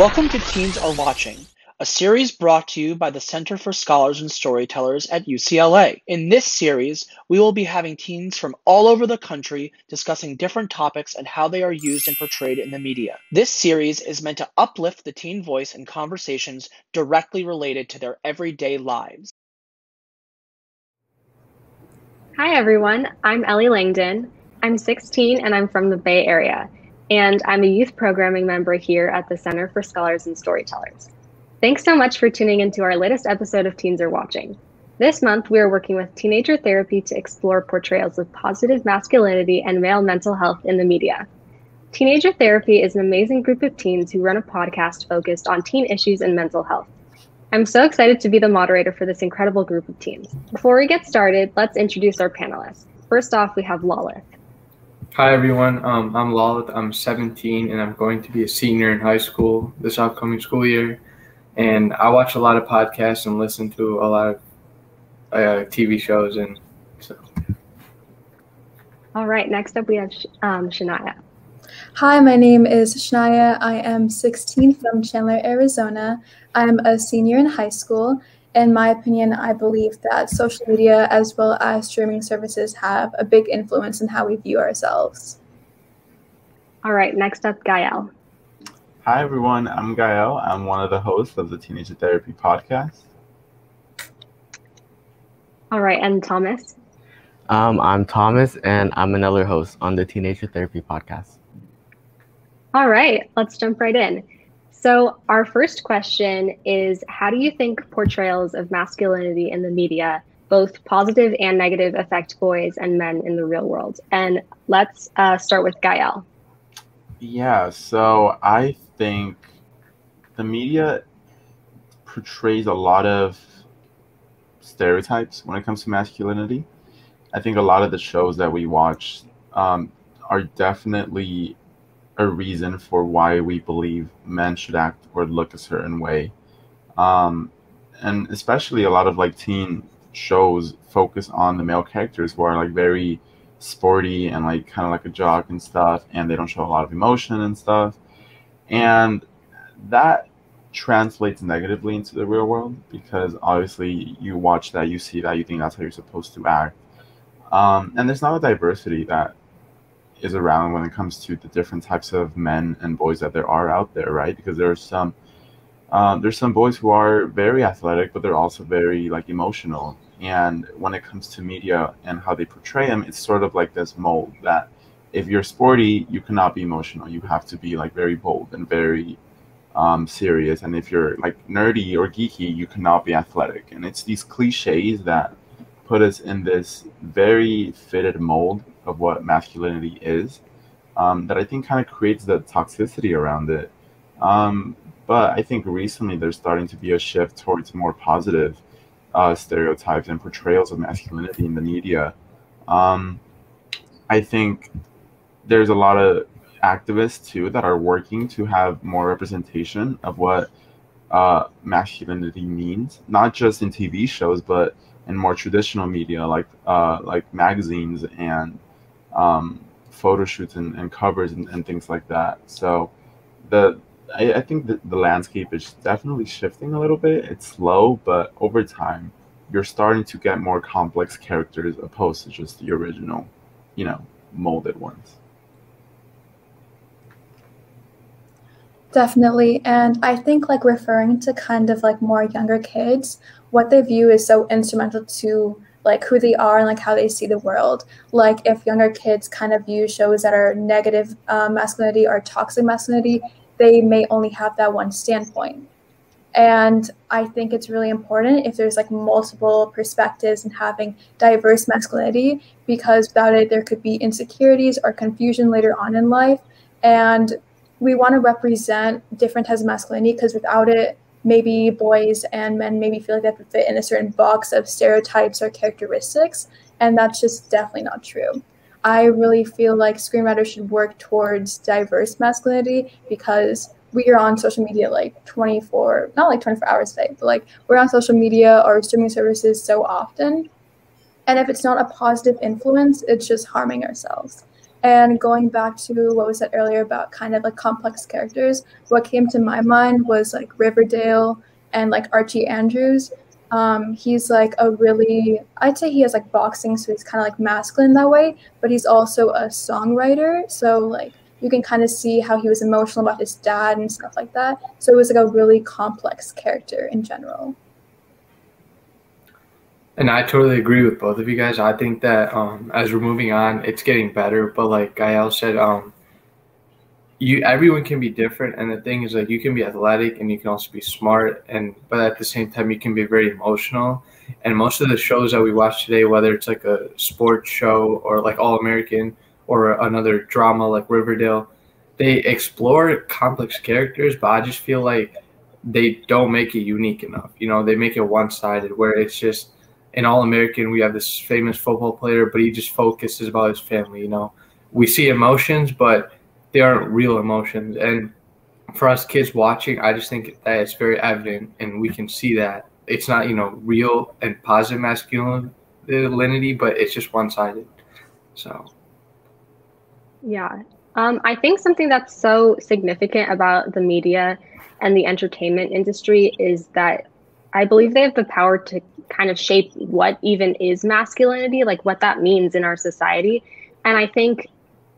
Welcome to Teens Are Watching, a series brought to you by the Center for Scholars and Storytellers at UCLA. In this series, we will be having teens from all over the country discussing different topics and how they are used and portrayed in the media. This series is meant to uplift the teen voice in conversations directly related to their everyday lives. Hi everyone, I'm Ellie Langdon. I'm 16 and I'm from the Bay Area, and I'm a youth programming member here at the Center for Scholars and Storytellers. Thanks so much for tuning into our latest episode of Teens Are Watching. This month, we are working with Teenager Therapy to explore portrayals of positive masculinity and male mental health in the media. Teenager Therapy is an amazing group of teens who run a podcast focused on teen issues and mental health. I'm so excited to be the moderator for this incredible group of teens. Before we get started, let's introduce our panelists. First off, we have Lalith. Hi everyone, I'm Lalith. I'm 17 and I'm going to be a senior in high school this upcoming school year. And I watch a lot of podcasts and listen to a lot of TV shows. And so. All right, next up we have Shania. Hi, my name is Shania. I am 16 from Chandler, Arizona. I'm a senior in high school. In my opinion, I believe that social media as well as streaming services have a big influence in how we view ourselves. All right, next up, Gael. Hi, everyone. I'm Gael. I'm one of the hosts of the Teenager Therapy podcast. All right, and Thomas. I'm Thomas, and I'm another host on the Teenager Therapy podcast. All right, let's jump right in. So our first question is, how do you think portrayals of masculinity in the media, both positive and negative, affect boys and men in the real world? And let's start with Gael. Yeah, so I think the media portrays a lot of stereotypes when it comes to masculinity. I think a lot of the shows that we watch are definitely a reason for why we believe men should act or look a certain way. And especially a lot of like teen shows focus on the male characters who are like very sporty and like kind of like a jock and stuff, and they don't show a lot of emotion and stuff. And that translates negatively into the real world because obviously you watch that, you see that, you think that's how you're supposed to act. And there's not a diversity that is around when it comes to the different types of men and boys that there are out there, right? Because there's some boys who are very athletic, but they're also very like emotional. And when it comes to media and how they portray them, it's sort of like this mold that if you're sporty, you cannot be emotional. You have to be like very bold and very serious. And if you're like nerdy or geeky, you cannot be athletic. And it's these cliches that put us in this very fitted mold of what masculinity is, that I think kind of creates the toxicity around it. But I think recently there's starting to be a shift towards more positive stereotypes and portrayals of masculinity in the media. I think there's a lot of activists too that are working to have more representation of what masculinity means, not just in TV shows, but in more traditional media like magazines and photo shoots and covers and things like that. So I think that the landscape is definitely shifting a little bit. It's slow, but over time, you're starting to get more complex characters opposed to just the original, molded ones. Definitely. And I think like referring to kind of like more younger kids, what they view is so instrumental to like who they are and like how they see the world. Like if younger kids kind of view shows that are negative masculinity or toxic masculinity, they may only have that one standpoint. And I think it's really important if there's like multiple perspectives and having diverse masculinity, because without it, there could be insecurities or confusion later on in life. And we want to represent different types of masculinity because without it, maybe boys and men maybe feel like they have to fit in a certain box of stereotypes or characteristics. And that's just definitely not true. I really feel like screenwriters should work towards diverse masculinity because we are on social media like not like 24 hours a day, but like we're on social media or streaming services so often. And if it's not a positive influence, it's just harming ourselves. And going back to what was said earlier about kind of like complex characters, what came to my mind was like Riverdale and like Archie Andrews. He's like a really, I'd say he has like boxing, so he's kind of like masculine that way, but he's also a songwriter. So like you can kind of see how he was emotional about his dad and stuff like that. So it was like a really complex character in general. And I totally agree with both of you guys. I think that as we're moving on, it's getting better. But like Gael said, everyone can be different, and the thing is, like, you can be athletic and you can also be smart, but at the same time you can be very emotional. And most of the shows that we watch today, whether it's like a sports show or like All American or another drama like Riverdale, they explore complex characters, but I just feel like they don't make it unique enough. They make it one-sided, where it's just in All American we have this famous football player, but he just focuses about his family. We see emotions, but they aren't real emotions. And for us kids watching, I just think that it's very evident, and we can see that it's not, real and positive masculinity, but it's just one-sided. So. Yeah. I think something that's so significant about the media and the entertainment industry is that I believe they have the power to kind of shape what even is masculinity, like what that means in our society. And I think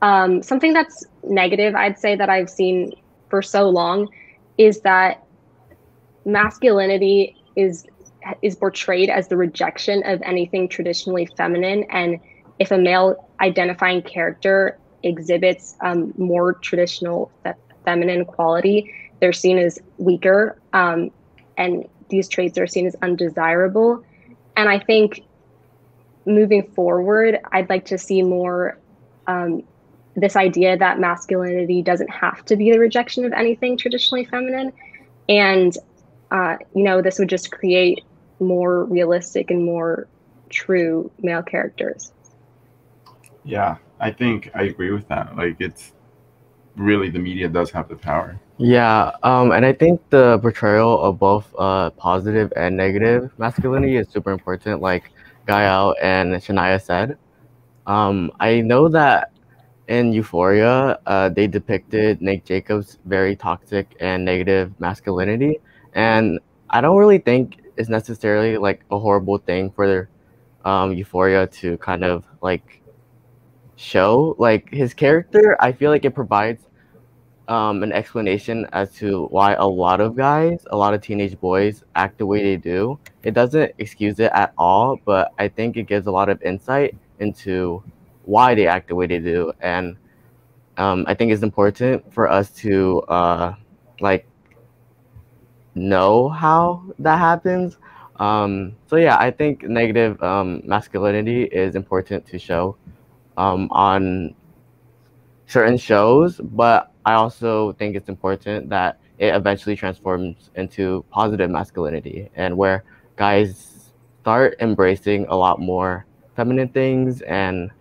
something that's negative, I'd say, that I've seen for so long is that masculinity is portrayed as the rejection of anything traditionally feminine. And if a male identifying character exhibits more traditional feminine quality, they're seen as weaker, and these traits are seen as undesirable. And I think moving forward, I'd like to see more this idea that masculinity doesn't have to be the rejection of anything traditionally feminine. And, this would just create more realistic and more true male characters. Yeah, I think I agree with that. Like, it's really, the media does have the power. Yeah, and I think the portrayal of both positive and negative masculinity is super important, like Gael and Shania said. I know that in Euphoria, they depicted Nate Jacobs' very toxic and negative masculinity, and I don't really think it's necessarily like a horrible thing for Euphoria to kind of like show like his character. I feel like it provides an explanation as to why a lot of teenage boys act the way they do. It doesn't excuse it at all, but I think it gives a lot of insight into why they act the way they do. And I think it's important for us to like know how that happens. So yeah, I think negative masculinity is important to show on certain shows, but I also think it's important that it eventually transforms into positive masculinity, and where guys start embracing a lot more feminine things, and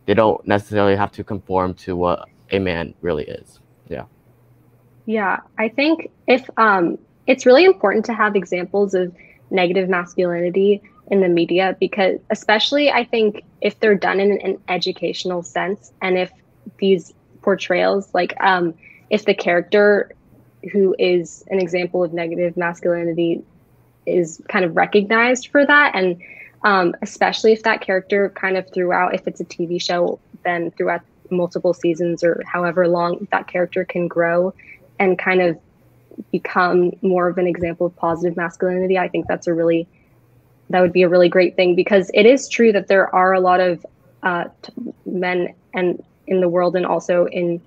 they don't necessarily have to conform to what a man really is. Yeah, I think if it's really important to have examples of negative masculinity in the media, because especially I think if they're done in an educational sense, and if these portrayals, like if the character who is an example of negative masculinity is kind of recognized for that, and especially if that character kind of throughout, if it's a TV show, then throughout multiple seasons or however long, that character can grow and kind of become more of an example of positive masculinity. I think that would be a really great thing, because it is true that there are a lot of men and in the world and also in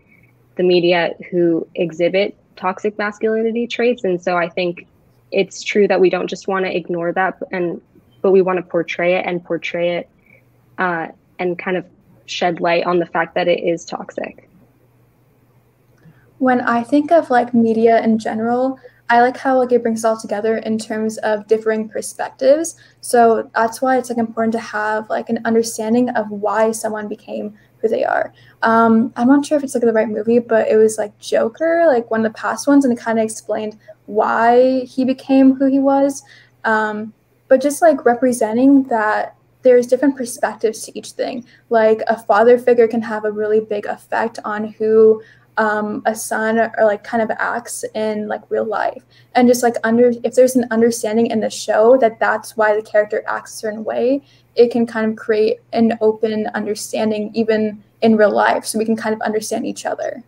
the media who exhibit toxic masculinity traits. And so I think it's true that we don't just want to ignore that, but we want to portray it and kind of shed light on the fact that it is toxic. When I think of like media in general, I like how like it brings it all together in terms of differing perspectives. So that's why it's like important to have like an understanding of why someone became who they are. I'm not sure if it's like the right movie, but it was like Joker, like one of the past ones, and it kind of explained why he became who he was. But just like representing that there's different perspectives to each thing. Like a father figure can have a really big effect on who a son or like kind of acts in like real life. And just like if there's an understanding in the show that that's why the character acts a certain way, it can kind of create an open understanding even in real life, so we can kind of understand each other.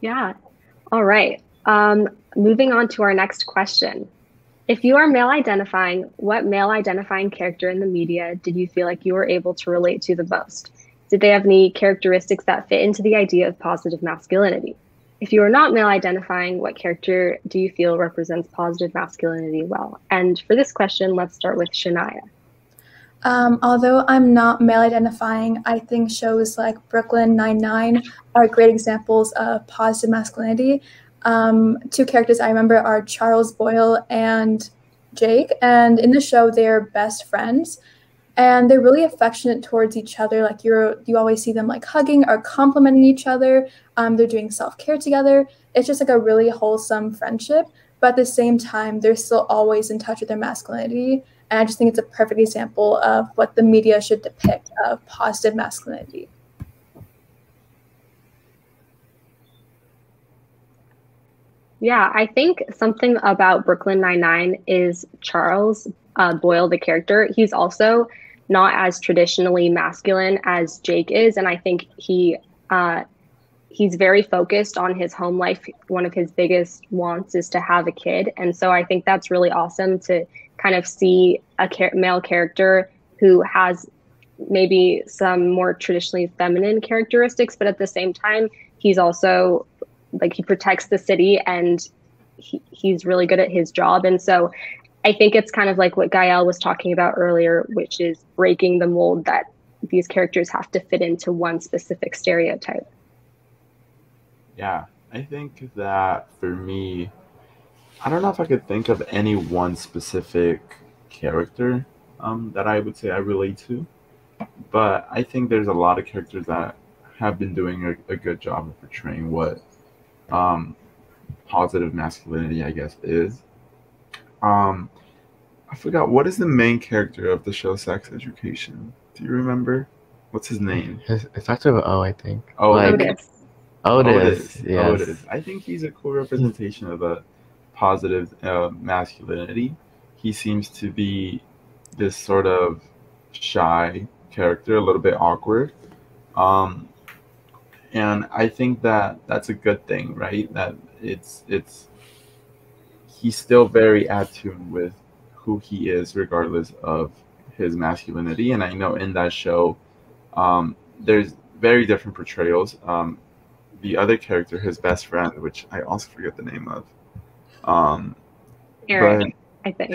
Yeah. All right. Moving on to our next question. If you are male identifying, what male identifying character in the media did you feel like you were able to relate to the most? Did they have any characteristics that fit into the idea of positive masculinity? If you are not male identifying, what character do you feel represents positive masculinity well? And for this question, let's start with Shania. Although I'm not male identifying, I think shows like Brooklyn Nine-Nine are great examples of positive masculinity. Two characters I remember are Charles Boyle and Jake, and in the show they're best friends, and they're really affectionate towards each other. Like you always see them like hugging or complimenting each other. They're doing self-care together. It's just like a really wholesome friendship, but at the same time they're still always in touch with their masculinity. And I just think it's a perfect example of what the media should depict of positive masculinity. Yeah, I think something about Brooklyn Nine-Nine is Charles Boyle, the character. He's also not as traditionally masculine as Jake is, and I think he's very focused on his home life. One of his biggest wants is to have a kid, and so I think that's really awesome to kind of see a male character who has maybe some more traditionally feminine characteristics, but at the same time, he's also like he protects the city and he's really good at his job. And so I think it's kind of like what Gael was talking about earlier, which is breaking the mold that these characters have to fit into one specific stereotype. Yeah, I think that for me, I don't know if I could think of any one specific character that I would say I relate to, but I think there's a lot of characters that have been doing a good job of portraying what positive masculinity, I guess, is. I forgot, what is the main character of the show Sex Education? Do you remember? What's his name? It starts with O, I think. Oh, like, Otis. Yes. Otis. I think he's a cool representation of a positive masculinity. He seems to be this sort of shy character, a little bit awkward. And I think that that's a good thing, right? That he's still very at tune with who he is, regardless of his masculinity. And I know in that show, there's very different portrayals. The other character, his best friend, which I also forget the name of. Eric, I think.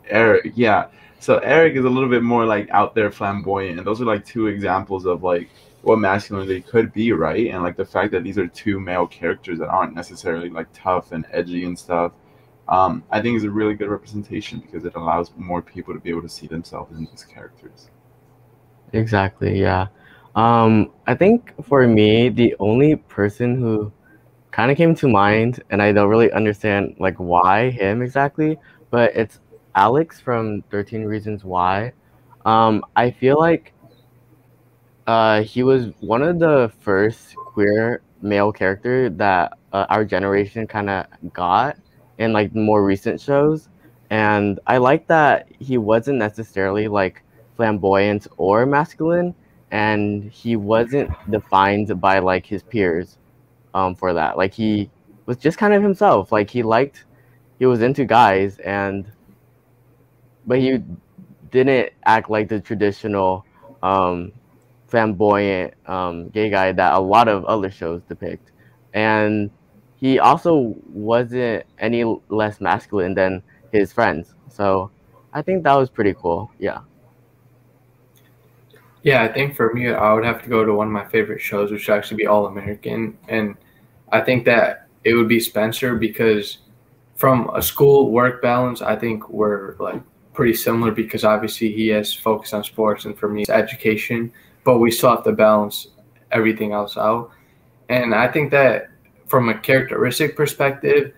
Eric, yeah. So Eric is a little bit more like out there, flamboyant, and those are like two examples of like what masculinity could be, right? And like the fact that these are two male characters that aren't necessarily like tough and edgy and stuff, I think is a really good representation because it allows more people to be able to see themselves in these characters. Exactly, yeah. I think for me, the only person who kind of came to mind, and I don't really understand like why him exactly, but it's Alex from 13 Reasons Why. I feel like he was one of the first queer male character that our generation kind of got in like more recent shows, and I like that he wasn't necessarily like flamboyant or masculine, and he wasn't defined by like his peers for that. Like he was just kind of himself. Like he was into guys, but he didn't act like the traditional flamboyant gay guy that a lot of other shows depict. And he also wasn't any less masculine than his friends. So I think that was pretty cool. Yeah. Yeah, I think for me, I would have to go to one of my favorite shows, which would actually be All American. And I think that it would be Spencer because from a school work balance, I think we're like pretty similar because obviously he has focused on sports and for me it's education, but we still have to balance everything else out. And I think that from a characteristic perspective,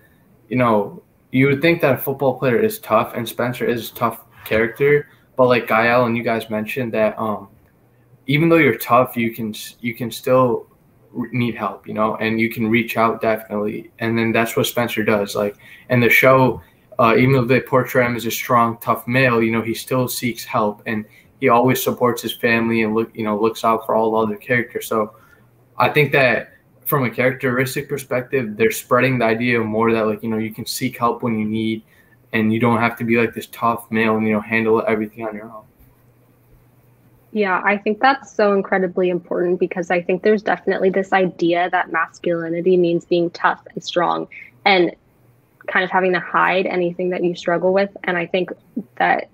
you know, you would think that a football player is tough, and Spencer is a tough character, but like Gael and you guys mentioned that even though you're tough, you can still need help, you know, and you can reach out definitely, and then that's what Spencer does. Like in the show, even though they portray him as a strong, tough male, you know, he still seeks help, and he always supports his family and looks out for all the other characters. So I think that from a characteristic perspective, they're spreading the idea more that, like, you know, you can seek help when you need, and you don't have to be like this tough male and, you know, handle everything on your own. Yeah, I think that's so incredibly important, because I think there's definitely this idea that masculinity means being tough and strong and kind of having to hide anything that you struggle with. And I think that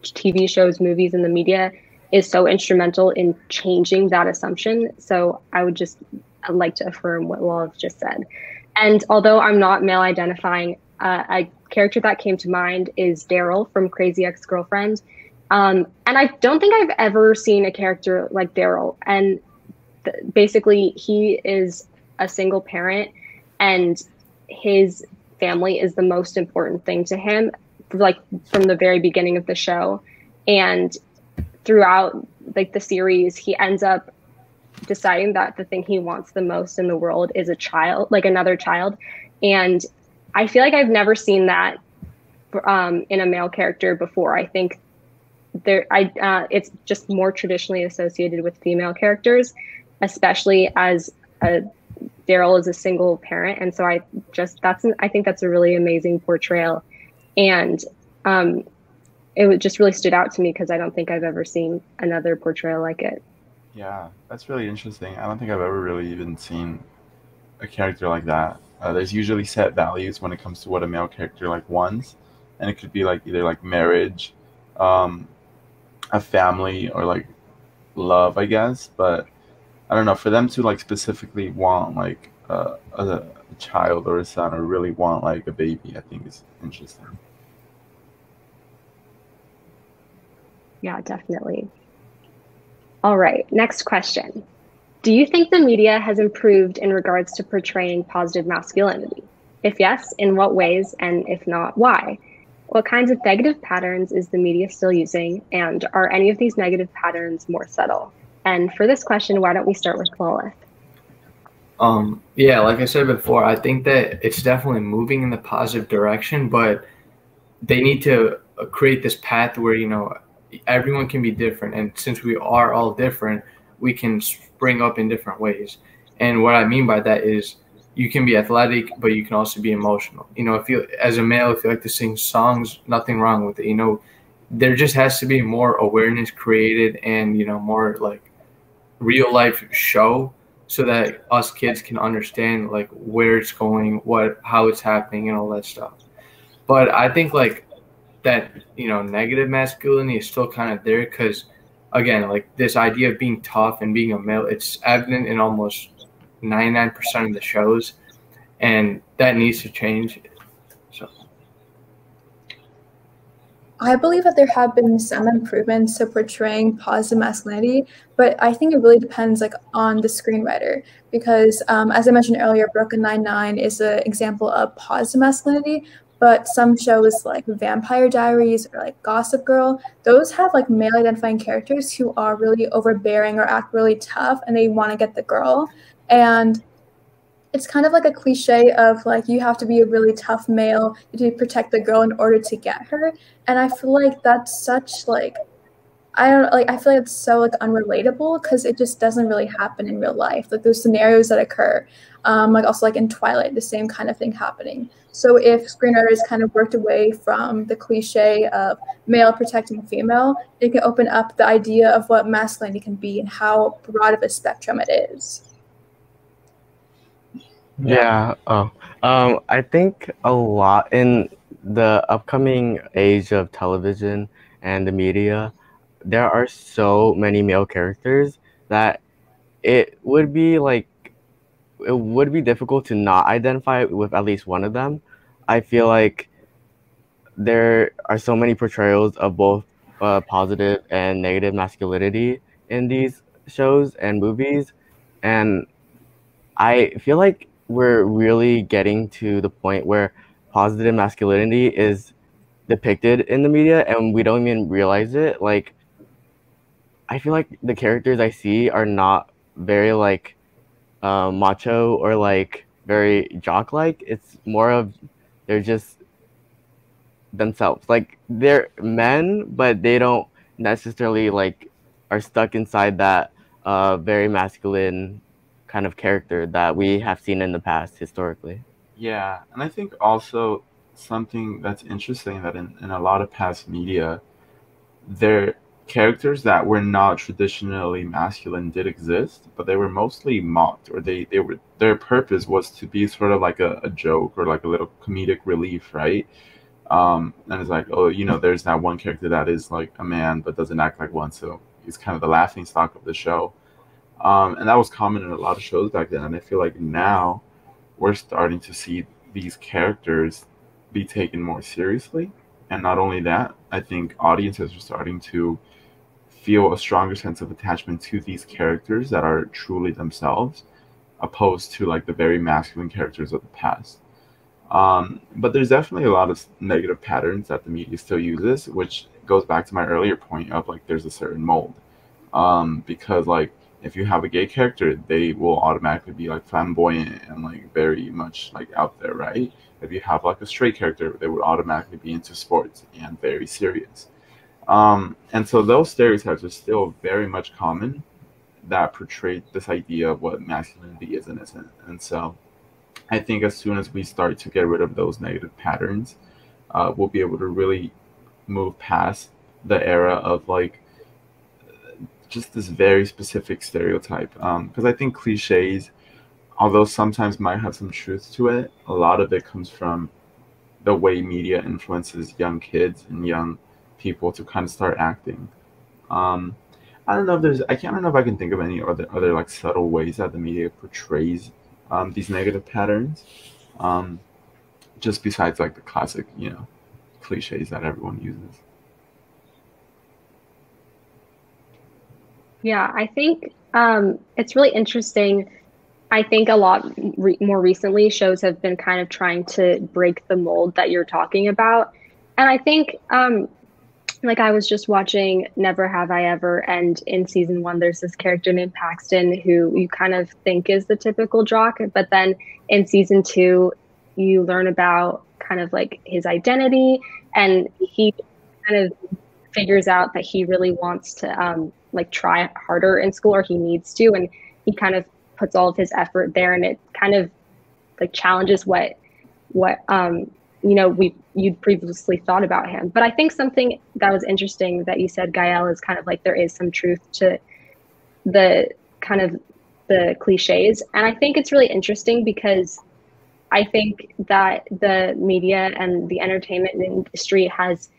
TV shows, movies, and the media is so instrumental in changing that assumption. So I'd like to affirm what Lalith just said. And although I'm not male identifying, a character that came to mind is Daryl from Crazy Ex-Girlfriend. And I don't think I've ever seen a character like Daryl. And basically, he is a single parent, and his family is the most important thing to him, like from the very beginning of the show. And throughout like the series, he ends up deciding that the thing he wants the most in the world is a child, like another child. And I feel like I've never seen that in a male character before. I think it's just more traditionally associated with female characters, especially as Daryl is a single parent. And so I think that's a really amazing portrayal. And it just really stood out to me because I don't think I've ever seen another portrayal like it. Yeah, that's really interesting. I don't think I've ever really even seen a character like that. There's usually set values when it comes to what a male character like wants, and it could be like either like marriage, a family, or like love, I guess. But I don't know, for them to like specifically want like a child or a son, or really want like a baby, I think is interesting. Yeah, definitely. All right, next question. Do you think the media has improved in regards to portraying positive masculinity? If yes, in what ways? And if not, why? What kinds of negative patterns is the media still using? And are any of these negative patterns more subtle? And for this question, why don't we start with Lalith? Yeah, like I said before, I think that it's definitely moving in the positive direction, but they need to create this path where, you know, everyone can be different. And since we are all different, we can spring up in different ways. And what I mean by that is you can be athletic, but you can also be emotional. You know, if you, as a male, if you like to sing songs, nothing wrong with it. You know, there just has to be more awareness created and, you know, more like real life show so that us kids can understand like where it's going, how it's happening and all that stuff. But I think like that, you know, negative masculinity is still kind of there because, again, like this idea of being tough and being a male, it's evident in almost 99% of the shows, and that needs to change. So I believe that there have been some improvements to portraying positive masculinity, but I think it really depends like on the screenwriter because as I mentioned earlier, Brooklyn Nine-Nine is an example of positive masculinity, but some shows like Vampire Diaries or like Gossip Girl, those have like male identifying characters who are really overbearing or act really tough and they want to get the girl. And it's kind of like a cliche of like you have to be a really tough male to protect the girl in order to get her. And I feel like that's such like I feel like it's so like unrelatable because it just doesn't really happen in real life. Like those scenarios that occur, like also like in Twilight, the same kind of thing happening. So if screenwriters kind of worked away from the cliche of male protecting female, it can open up the idea of what masculinity can be and how broad of a spectrum it is. Yeah. I think a lot in the upcoming age of television and the media, there are so many male characters that it would be difficult to not identify with at least one of them. I feel like there are so many portrayals of both positive and negative masculinity in these shows and movies, and I feel like we're really getting to the point where positive masculinity is depicted in the media and we don't even realize it. Like, I feel like the characters I see are not very like macho or like very jock-like. It's more of they're just themselves. Like they're men, but they don't necessarily like are stuck inside that very masculine kind of character that we have seen in the past historically. Yeah, and I think also something that's interesting that in a lot of past media, their characters that were not traditionally masculine did exist, but they were mostly mocked, or they were their purpose was to be sort of like a joke or like a little comedic relief, right? And it's like, oh, there's that one character that is like a man but doesn't act like one, so he's kind of the laughing stock of the show. And that was common in a lot of shows back then, and I feel like now we're starting to see these characters be taken more seriously. And not only that, I think audiences are starting to feel a stronger sense of attachment to these characters that are truly themselves, opposed to like the very masculine characters of the past. But there's definitely a lot of negative patterns that the media still uses, which goes back to my earlier point of like there's a certain mold. Because like if you have a gay character, they will automatically be like flamboyant and like very much like out there, right? If you have like a straight character, they would automatically be into sports and very serious. And so those stereotypes are still very much common that portray this idea of what masculinity is and isn't. And so I think as soon as we start to get rid of those negative patterns, we'll be able to really move past the era of like just this very specific stereotype. Because I think cliches, although sometimes might have some truth to it, a lot of it comes from the way media influences young kids and young people to kind of start acting. I don't know if I don't know if I can think of any other like subtle ways that the media portrays these negative patterns. Just besides like the classic, cliches that everyone uses. Yeah, I think it's really interesting. I think a lot more recently, shows have been kind of trying to break the mold that you're talking about. And I think, like I was just watching Never Have I Ever, and in season 1, there's this character named Paxton who you kind of think is the typical jock. But then in season 2, you learn about kind of like his identity, and he kind of figures out that he really wants to like try harder in school, or he needs to, and he kind of puts all of his effort there, and it kind of like challenges what you'd previously thought about him. But I think something that was interesting that you said, Gael, is kind of like there is some truth to the kind of the cliches, and I think it's really interesting because I think that the media and the entertainment industry has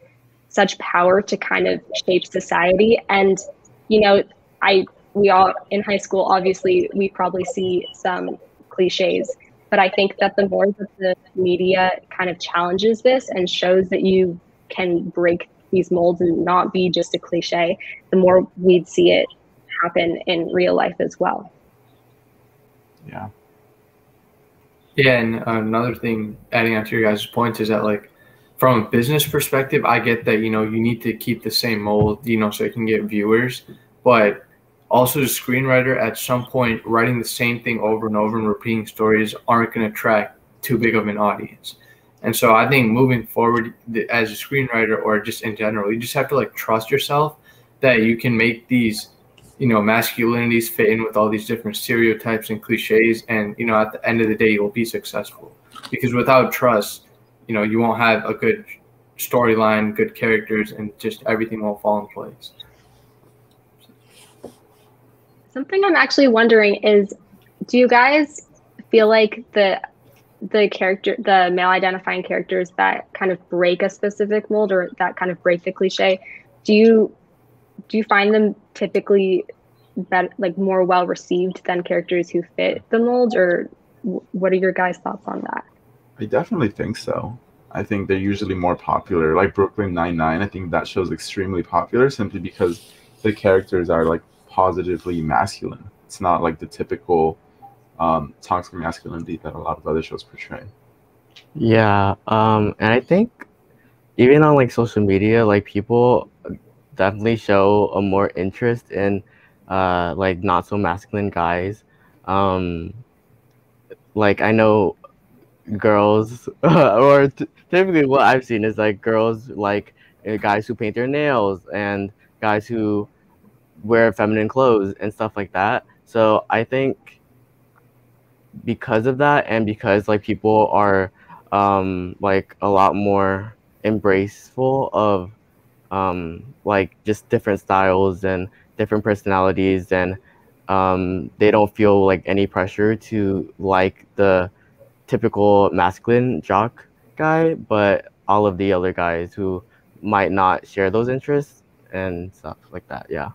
such power to kind of shape society. And we all in high school, obviously we probably see some cliches, but I think that the more that the media kind of challenges this and shows that you can break these molds and not be just a cliche, the more we'd see it happen in real life as well. Yeah. Yeah, and another thing, adding on to your guys' points, is that like from a business perspective, I get that, you need to keep the same mold, so you can get viewers, but also the screenwriter at some point writing the same thing over and over and repeating stories aren't going to attract too big of an audience. And so I think moving forward as a screenwriter, or just in general, you just have to like trust yourself that you can make these, masculinities fit in with all these different stereotypes and cliches. And, at the end of the day, you'll be successful, because without trust, you won't have a good storyline, good characters, and just everything will fall in place. Something I'm actually wondering is, do you guys feel like the male identifying characters that kind of break a specific mold, or that kind of break the cliche, do you find them typically like more well received than characters who fit the mold, or what are your guys' thoughts on that? I definitely think so. I think they're usually more popular. Like Brooklyn Nine-Nine, I think that show's extremely popular simply because the characters are like positively masculine. It's not like the typical toxic masculinity that a lot of other shows portray. Yeah, and I think even on like social media, like people definitely show a more interest in like not so masculine guys. Um, like I know girls, or typically what I've seen is like girls like guys who paint their nails and guys who wear feminine clothes and stuff like that. So I think because of that, and because like people are like a lot more embraceful of like just different styles and different personalities, and they don't feel like any pressure to like the typical masculine jock guy, but all of the other guys who might not share those interests and stuff like that. Yeah.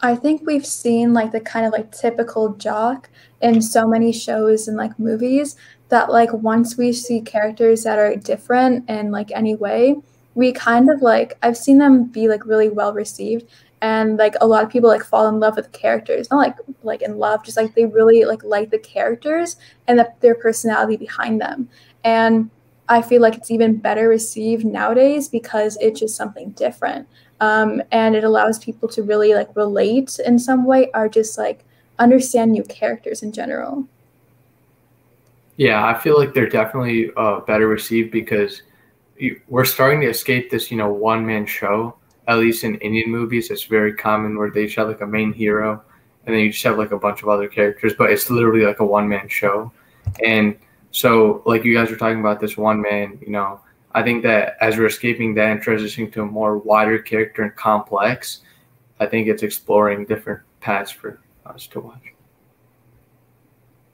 I think we've seen like the kind of like typical jock in so many shows and like movies that like once we see characters that are different in like any way, we kind of like I've seen them be like really well received, and like a lot of people like fall in love with the characters. Not like in love, just like they really like the characters and their personality behind them. And I feel like it's even better received nowadays because it's just something different. And it allows people to really like relate in some way or just like understand new characters in general. Yeah, I feel like they're definitely better received because we're starting to escape this, one-man show. At least in Indian movies, it's very common where they just have like a main hero, and then you just have like a bunch of other characters, but it's literally like a one-man show. And so, like you guys were talking about this one man, I think that as we're escaping that and transitioning to a more wider character and complex, I think it's exploring different paths for us to watch.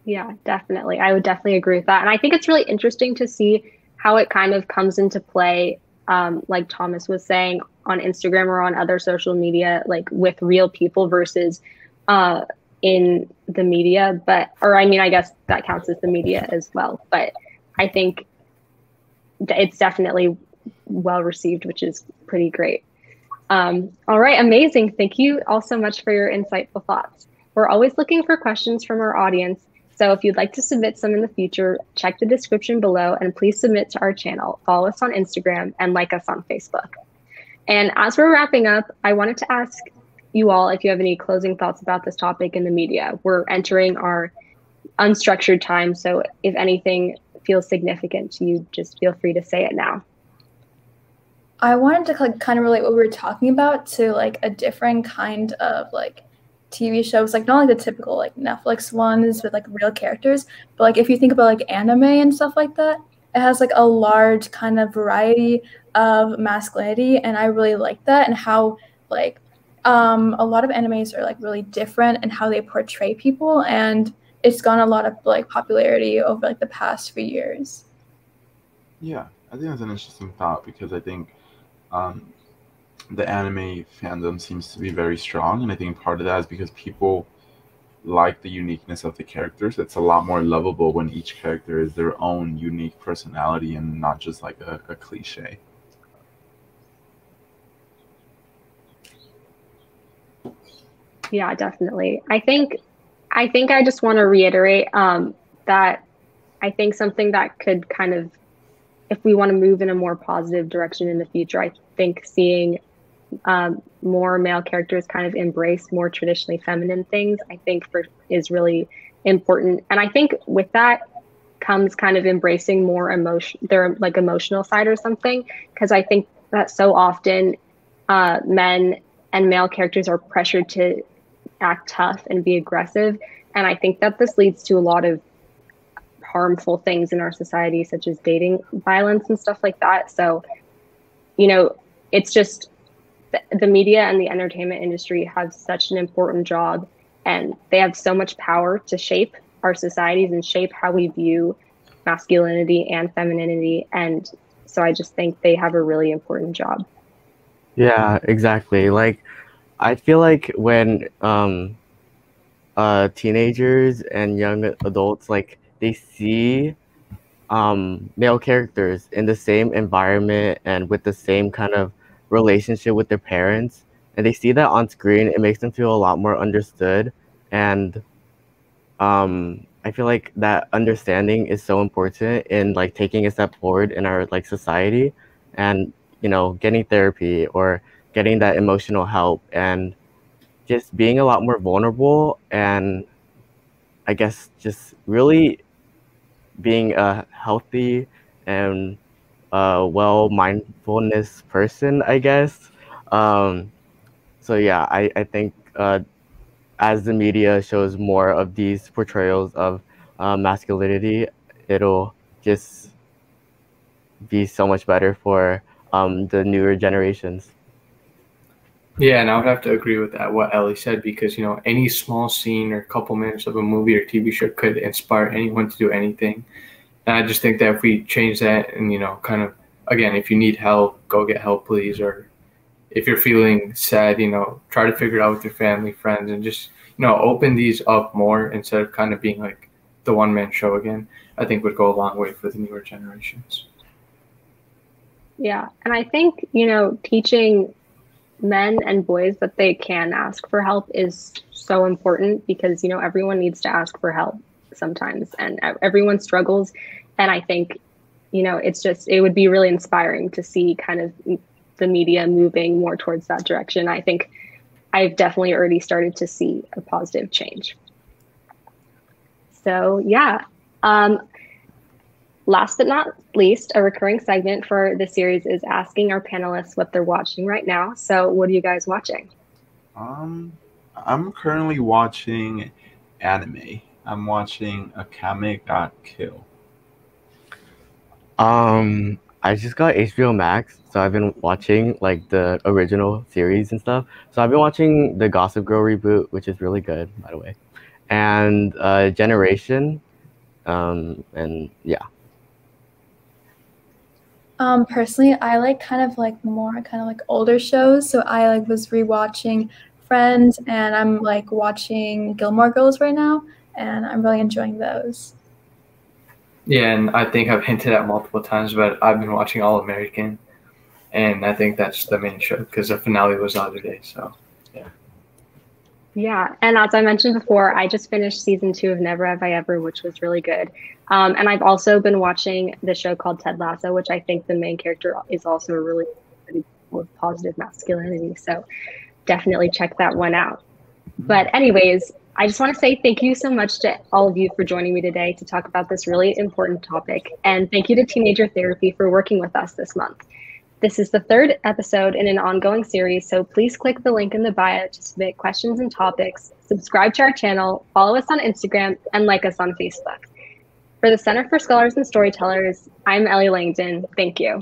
Yeah, definitely. I would definitely agree with that. And I think it's really interesting to see how it kind of comes into play, like Thomas was saying, on Instagram or on other social media, like with real people versus in the media. I guess that counts as the media as well. But I think it's definitely well received, which is pretty great. All right, amazing. Thank you all so much for your insightful thoughts. We're always looking for questions from our audience. So if you'd like to submit some in the future, check the description below and please submit to our channel. Follow us on Instagram and like us on Facebook. And as we're wrapping up, I wanted to ask you all if you have any closing thoughts about this topic in the media. We're entering our unstructured time, so if anything feels significant to you, just feel free to say it now. I wanted to like kind of relate what we were talking about to like a different kind of like TV shows, like not like the typical like Netflix ones with like real characters, but like if you think about like anime and stuff like that, it has like a large kind of variety of masculinity, and I really like that, and how like a lot of animes are like really different in how they portray people, and it's gotten a lot of like popularity over like the past few years. Yeah, I think that's an interesting thought because I think the anime fandom seems to be very strong, and I think part of that is because people like the uniqueness of the characters. It's a lot more lovable when each character is their own unique personality and not just like a cliche. Yeah, definitely. I think I just want to reiterate that I think something that could kind of, if we want to move in a more positive direction in the future, I think seeing more male characters kind of embrace more traditionally feminine things, I think is really important. And I think with that comes kind of embracing more their like emotional side or something, because I think that so often men and male characters are pressured to act tough and be aggressive. And I think that this leads to a lot of harmful things in our society, such as dating violence and stuff like that. So, it's just the media and the entertainment industry have such an important job, and they have so much power to shape our societies and shape how we view masculinity and femininity. And so I just think they have a really important job. Yeah, exactly. Like, I feel like when teenagers and young adults, like, they see male characters in the same environment and with the same kind of relationship with their parents, and they see that on screen, it makes them feel a lot more understood, and I feel like that understanding is so important in like taking a step forward in our like society, and getting therapy or getting that emotional help, and just being a lot more vulnerable, and I guess just really being a healthy and well mindfulness person, I guess. Um, so yeah, I think as the media shows more of these portrayals of masculinity, it'll just be so much better for the newer generations. Yeah, and I would have to agree with that, what Ellie said, because, any small scene or couple minutes of a movie or TV show could inspire anyone to do anything. And I just think that if we change that and, kind of, again, if you need help, go get help, please. Or if you're feeling sad, try to figure it out with your family, friends, and just, open these up more instead of kind of being like the one-man show again, I think would go a long way for the newer generations. Yeah, and I think, teaching men and boys that they can ask for help is so important, because, everyone needs to ask for help sometimes, and everyone struggles. And I think, it would be really inspiring to see kind of the media moving more towards that direction. I think I've definitely already started to see a positive change. So yeah, last but not least, a recurring segment for the series is asking our panelists what they're watching right now. So what are you guys watching? I'm currently watching anime. I'm watching Akame ga Kill. I just got HBO Max, so I've been watching like the original series and stuff. So I've been watching the Gossip Girl reboot, which is really good, by the way, and Generation, and yeah. Personally, I like kind of like older shows. So I was rewatching Friends, and I'm like watching Gilmore Girls right now, and I'm really enjoying those. Yeah, and I think I've hinted at multiple times, but I've been watching All American, and I think that's the main show because the finale was the other day. So, yeah. Yeah, and as I mentioned before, I just finished season 2 of Never Have I Ever, which was really good. And I've also been watching the show called Ted Lasso, which I think the main character is also a really with positive masculinity. So definitely check that one out. But anyways, I just want to say thank you so much to all of you for joining me today to talk about this really important topic. And thank you to Teenager Therapy for working with us this month. This is the 3rd episode in an ongoing series, so please click the link in the bio to submit questions and topics, subscribe to our channel, follow us on Instagram, and like us on Facebook. For the Center for Scholars and Storytellers, I'm Ellie Langdon. Thank you.